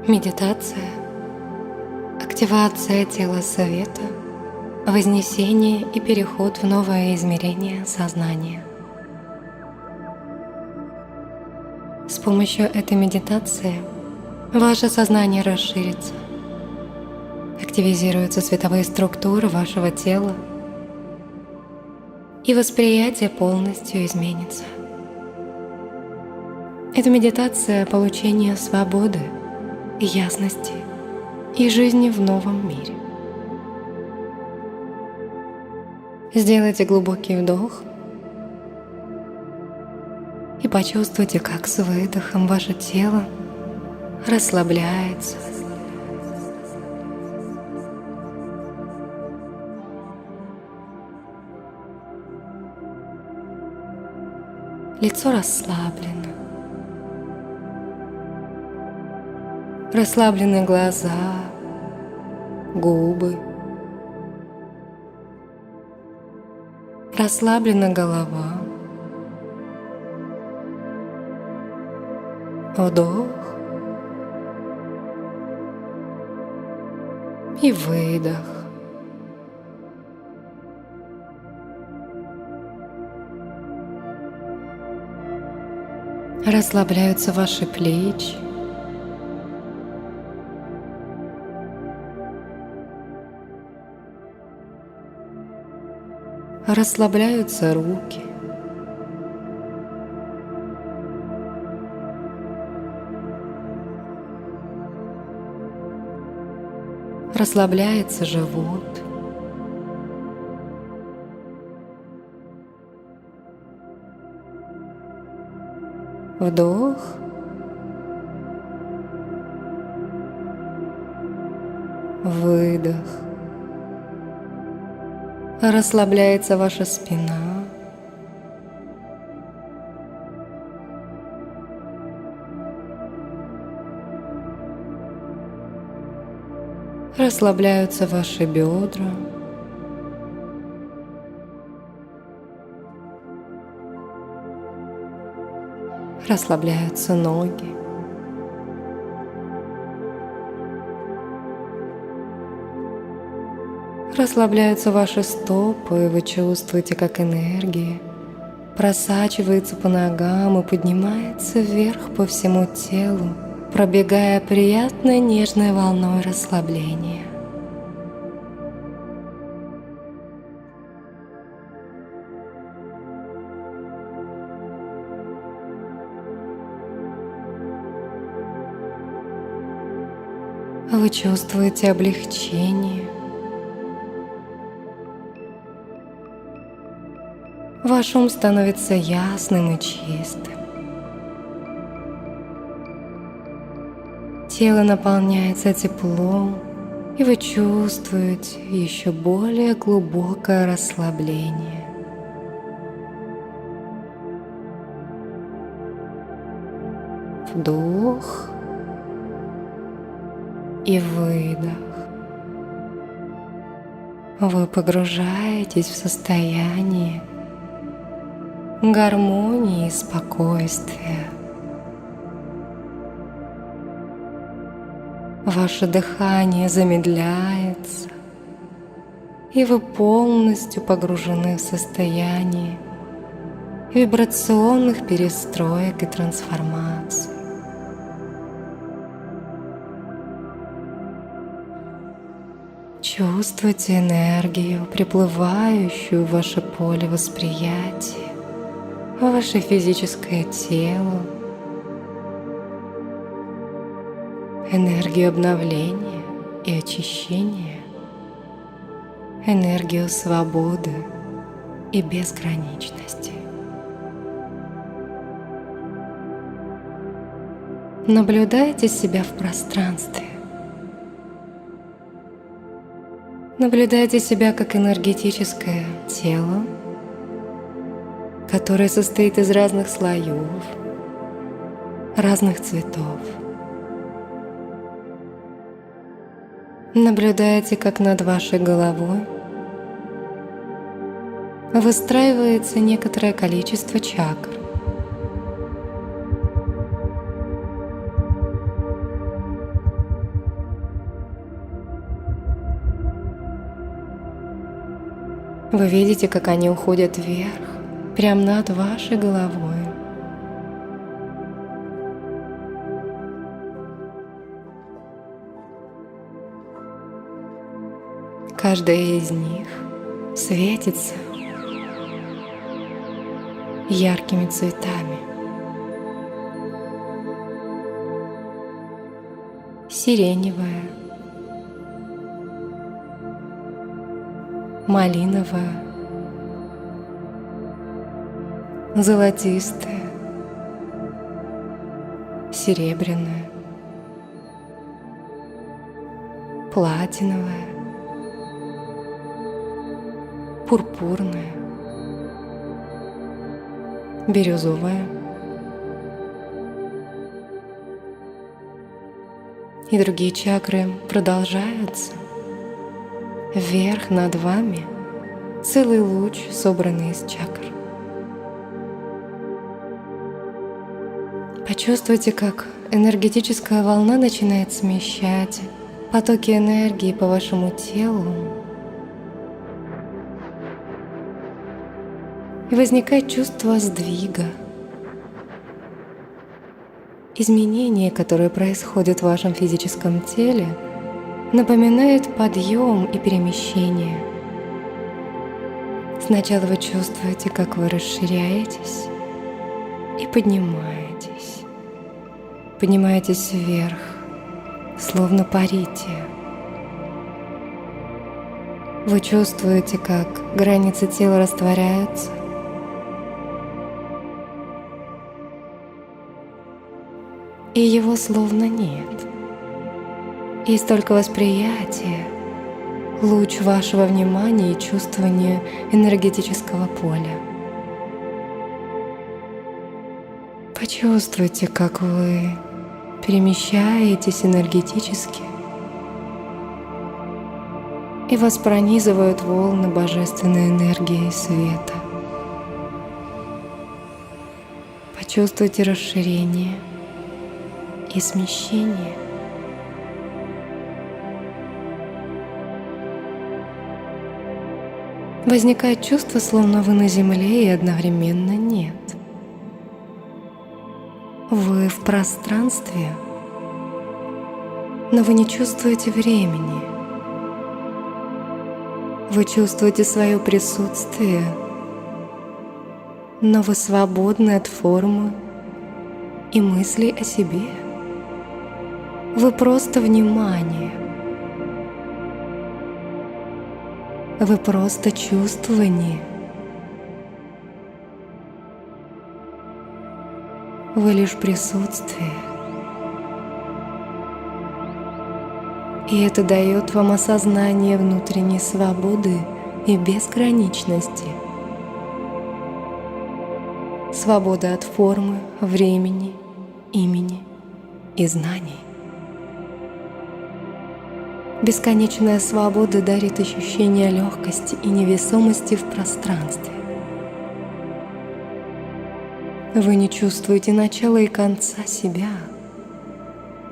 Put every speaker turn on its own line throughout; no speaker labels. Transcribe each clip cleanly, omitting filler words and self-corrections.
Медитация, активация тела света, вознесение и переход в новое измерение сознания. С помощью этой медитации ваше сознание расширится, активизируются световые структуры вашего тела, и восприятие полностью изменится. Это медитация получения свободы, ясности и жизни в новом мире. Сделайте глубокий вдох и почувствуйте, как с выдохом ваше тело расслабляется. Лицо расслаблено. Расслаблены глаза, губы. Расслаблена голова. Вдох и выдох. Расслабляются ваши плечи. Расслабляются руки. Расслабляется живот. Вдох. Выдох. Расслабляется ваша спина. Расслабляются ваши бедра. Расслабляются ноги. Расслабляются ваши стопы, и вы чувствуете, как энергия просачивается по ногам и поднимается вверх по всему телу, пробегая приятной нежной волной расслабления. Вы чувствуете облегчение. Ваш ум становится ясным и чистым. Тело наполняется теплом, и вы чувствуете еще более глубокое расслабление. Вдох и выдох. Вы погружаетесь в состояние гармонии и спокойствия. Ваше дыхание замедляется, и вы полностью погружены в состояние вибрационных перестроек и трансформаций. Чувствуйте энергию, приплывающую в ваше поле восприятия, в ваше физическое тело, энергию обновления и очищения, энергию свободы и безграничности. Наблюдайте себя в пространстве. Наблюдайте себя как энергетическое тело, которое состоит из разных слоев, разных цветов. Наблюдайте, как над вашей головой выстраивается некоторое количество чакр. Вы видите, как они уходят вверх, прямо над вашей головой. Каждая из них светится яркими цветами. Сиреневая, малиновая, золотистая, серебряная, платиновая, пурпурная, бирюзовая. И другие чакры продолжаются. Вверх над вами целый луч, собранный из чакр. Почувствуйте, как энергетическая волна начинает смещать потоки энергии по вашему телу. И возникает чувство сдвига, изменения, которые происходят в вашем физическом теле, напоминает подъем и перемещение. Сначала вы чувствуете, как вы расширяетесь и поднимаетесь. Поднимаетесь вверх, словно парите. Вы чувствуете, как границы тела растворяются, и его словно нет. Есть только восприятие, луч вашего внимания и чувствование энергетического поля. Почувствуйте, как вы перемещаетесь энергетически, и вас пронизывают волны божественной энергии и света. Почувствуйте расширение и смещение. Возникает чувство, словно вы на земле, и одновременно нет. Вы в пространстве, но вы не чувствуете времени. Вы чувствуете свое присутствие, но вы свободны от формы и мыслей о себе. Вы просто внимание. Вы просто чувствование. Вы лишь присутствие. И это дает вам осознание внутренней свободы и безграничности. Свобода от формы, времени, имени и знаний. Бесконечная свобода дарит ощущение легкости и невесомости в пространстве. Вы не чувствуете начала и конца себя.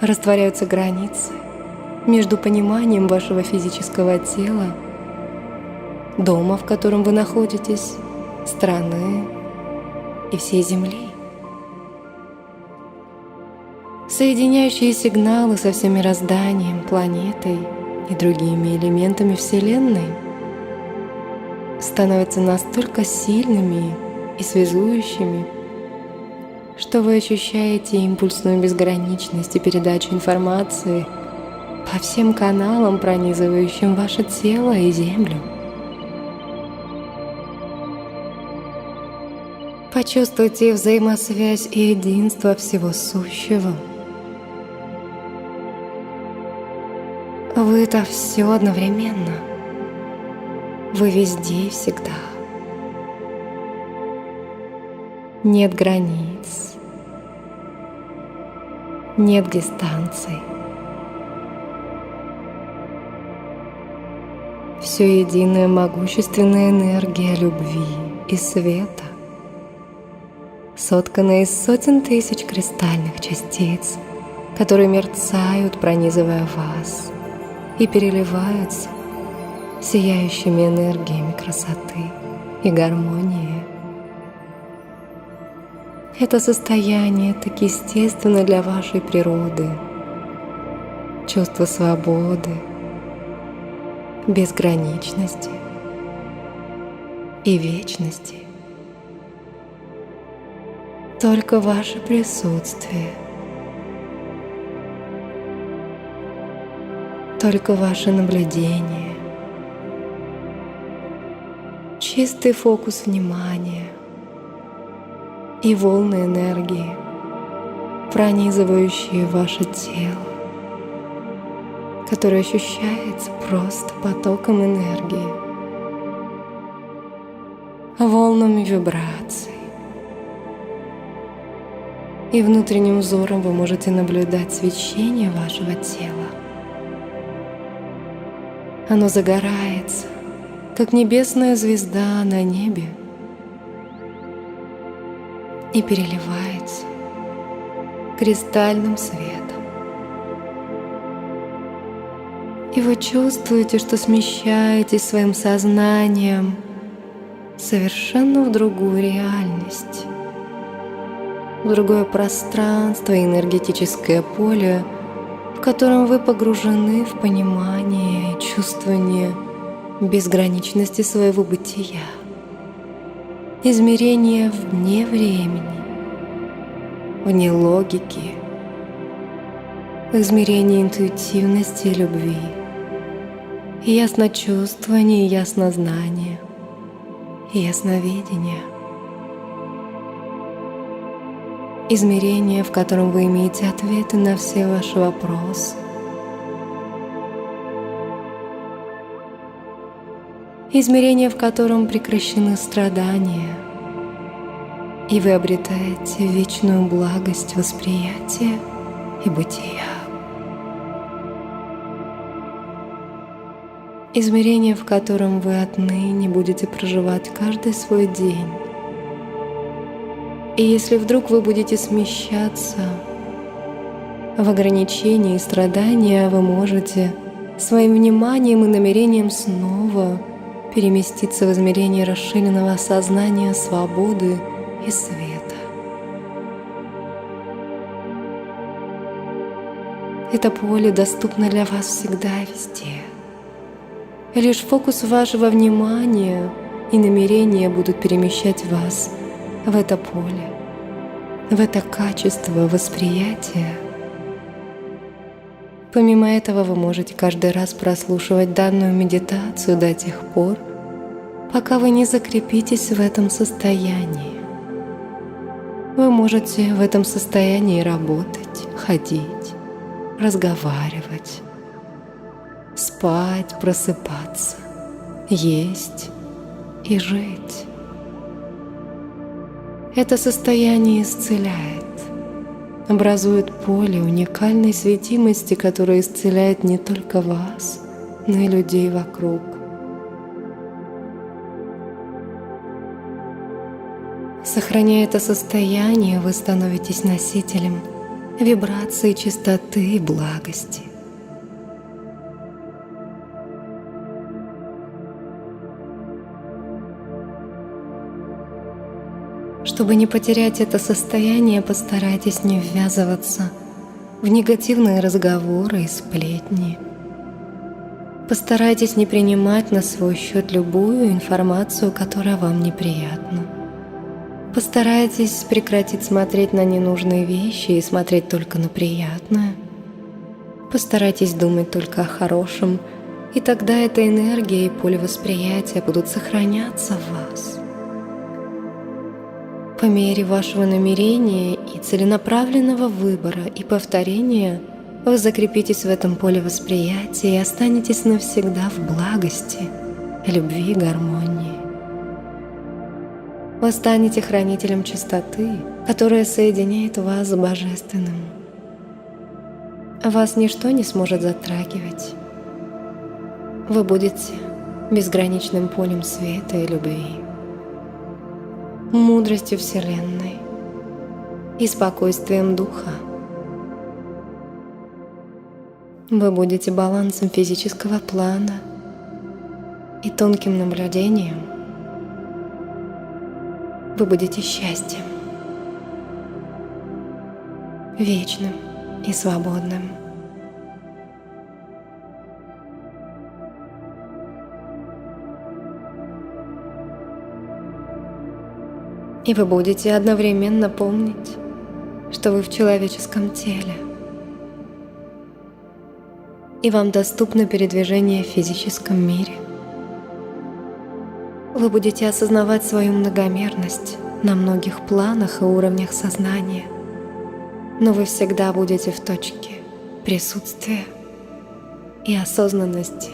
Растворяются границы между пониманием вашего физического тела, дома, в котором вы находитесь, страны и всей Земли. Соединяющие сигналы со всем мирозданием, планетой и другими элементами Вселенной становятся настолько сильными и связующими, что вы ощущаете импульсную безграничность и передачу информации по всем каналам, пронизывающим ваше тело и Землю. Почувствуйте взаимосвязь и единство всего сущего. Вы — это все одновременно. Вы везде и всегда. Нет границ, нет дистанций. Все единая могущественная энергия любви и света, сотканная из сотен тысяч кристальных частиц, которые мерцают, пронизывая вас, и переливаются сияющими энергиями красоты и гармонии. Это состояние так естественно для вашей природы. Чувство свободы, безграничности и вечности. Только ваше присутствие, только ваше наблюдение, чистый фокус внимания и волны энергии, пронизывающие ваше тело, которое ощущается просто потоком энергии, волнами вибраций. И внутренним взором вы можете наблюдать свечение вашего тела. Оно загорается, как небесная звезда на небе, и переливается кристальным светом. И вы чувствуете, что смещаетесь своим сознанием совершенно в другую реальность, в другое пространство и энергетическое поле, в котором вы погружены в понимание и чувствование безграничности своего бытия, измерение вне времени, вне логики, измерение интуитивности и любви, ясночувствование, яснознание, ясновидение. Измерение, в котором вы имеете ответы на все ваши вопросы. Измерение, в котором прекращены страдания, и вы обретаете вечную благость восприятия и бытия. Измерение, в котором вы отныне будете проживать каждый свой день. И если вдруг вы будете смещаться в ограничении и страдания, вы можете своим вниманием и намерением снова переместиться в измерение расширенного сознания свободы и света. Это поле доступно для вас всегда и везде. И лишь фокус вашего внимания и намерения будут перемещать вас в это поле, в это качество восприятия. Помимо этого, вы можете каждый раз прослушивать данную медитацию до тех пор, пока вы не закрепитесь в этом состоянии. Вы можете в этом состоянии работать, ходить, разговаривать, спать, просыпаться, есть и жить. Это состояние исцеляет, образует поле уникальной светимости, которое исцеляет не только вас, но и людей вокруг. Сохраняя это состояние, вы становитесь носителем вибрации чистоты и благости. Чтобы не потерять это состояние, постарайтесь не ввязываться в негативные разговоры и сплетни. Постарайтесь не принимать на свой счет любую информацию, которая вам неприятна. Постарайтесь прекратить смотреть на ненужные вещи и смотреть только на приятное. Постарайтесь думать только о хорошем, и тогда эта энергия и поле восприятия будут сохраняться в вас. По мере вашего намерения и целенаправленного выбора и повторения вы закрепитесь в этом поле восприятия и останетесь навсегда в благости, любви и гармонии. Вы станете хранителем чистоты, которая соединяет вас с Божественным. Вас ничто не сможет затрагивать. Вы будете безграничным полем света и любви, мудростью Вселенной и спокойствием Духа. Вы будете балансом физического плана и тонким наблюдением вы будете счастьем, вечным и свободным. И вы будете одновременно помнить, что вы в человеческом теле, и вам доступно передвижение в физическом мире. Вы будете осознавать свою многомерность на многих планах и уровнях сознания, но вы всегда будете в точке присутствия и осознанности.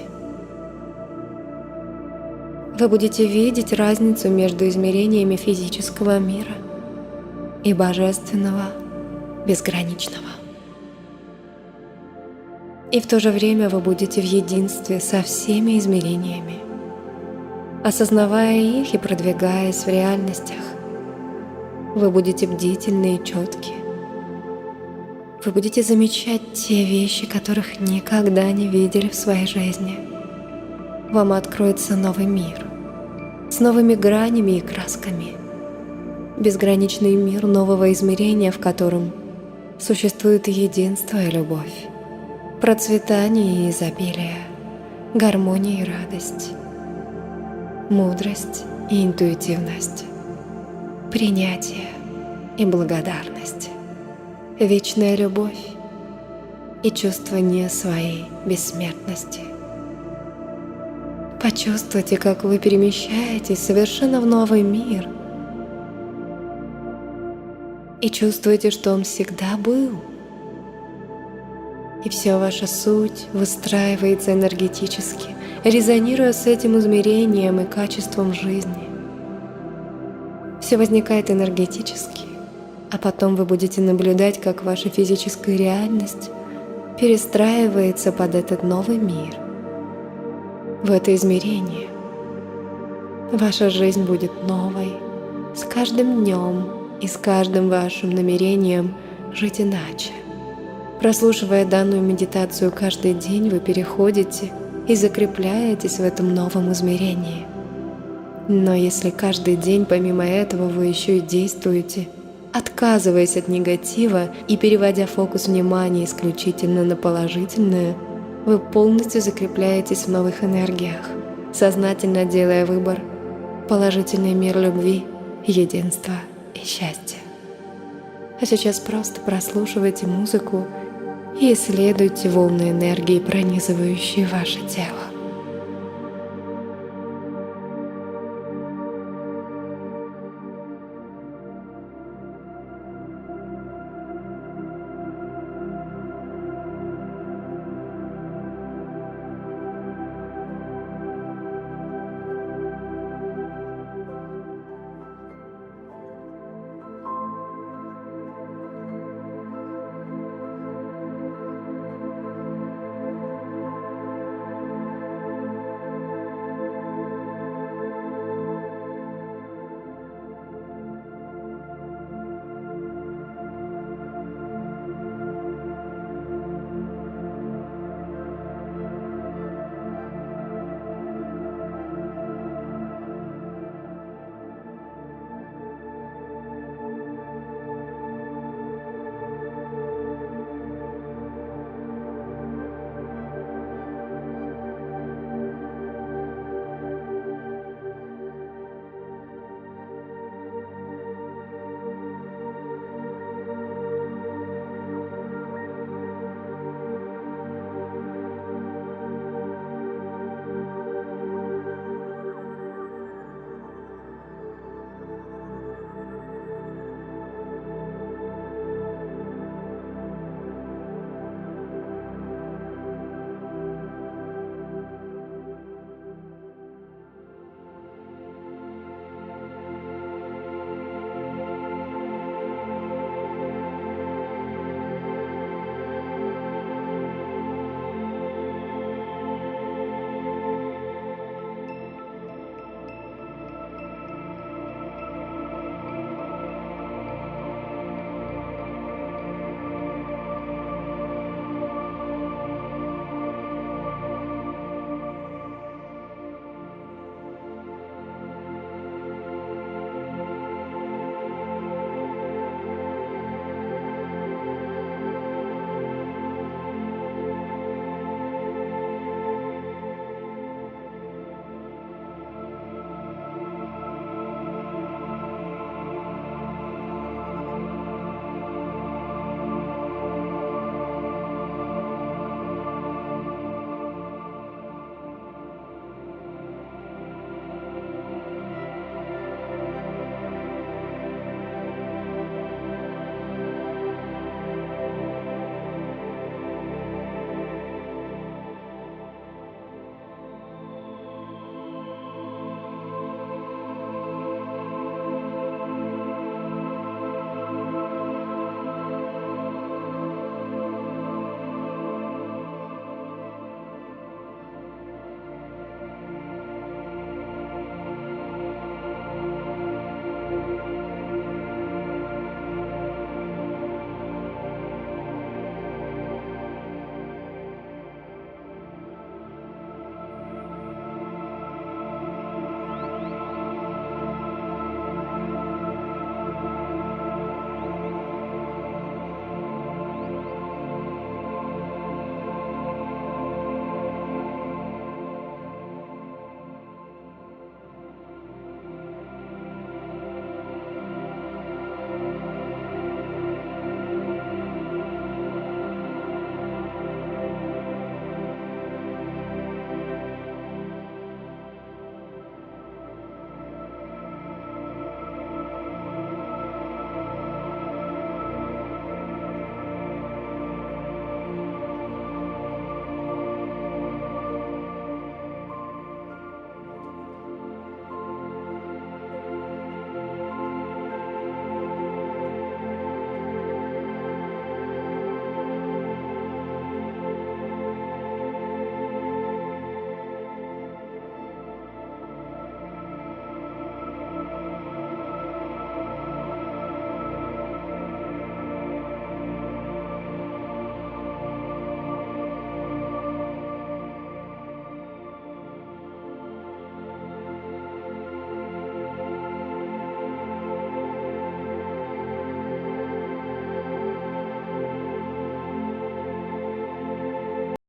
Вы будете видеть разницу между измерениями физического мира и божественного, безграничного. И в то же время вы будете в единстве со всеми измерениями, осознавая их и продвигаясь в реальностях. Вы будете бдительны и четки. Вы будете замечать те вещи, которых никогда не видели в своей жизни. Вам откроется новый мир с новыми гранями и красками. Безграничный мир нового измерения, в котором существует единство и любовь, процветание и изобилие, гармония и радость, мудрость и интуитивность, принятие и благодарность, вечная любовь и чувствование своей бессмертности. Почувствуйте, как вы перемещаетесь совершенно в новый мир, и чувствуйте, что он всегда был. И вся ваша суть выстраивается энергетически, резонируя с этим измерением и качеством жизни. Все возникает энергетически, а потом вы будете наблюдать, как ваша физическая реальность перестраивается под этот новый мир, в это измерение. Ваша жизнь будет новой с каждым днем и с каждым вашим намерением жить иначе. Прослушивая данную медитацию каждый день, вы переходите и закрепляетесь в этом новом измерении. Но если каждый день помимо этого вы еще и действуете, отказываясь от негатива и переводя фокус внимания исключительно на положительное, вы полностью закрепляетесь в новых энергиях, сознательно делая выбор – положительный мир любви, единства и счастья. А сейчас просто прослушивайте музыку и исследуйте волны энергии, пронизывающие ваше тело.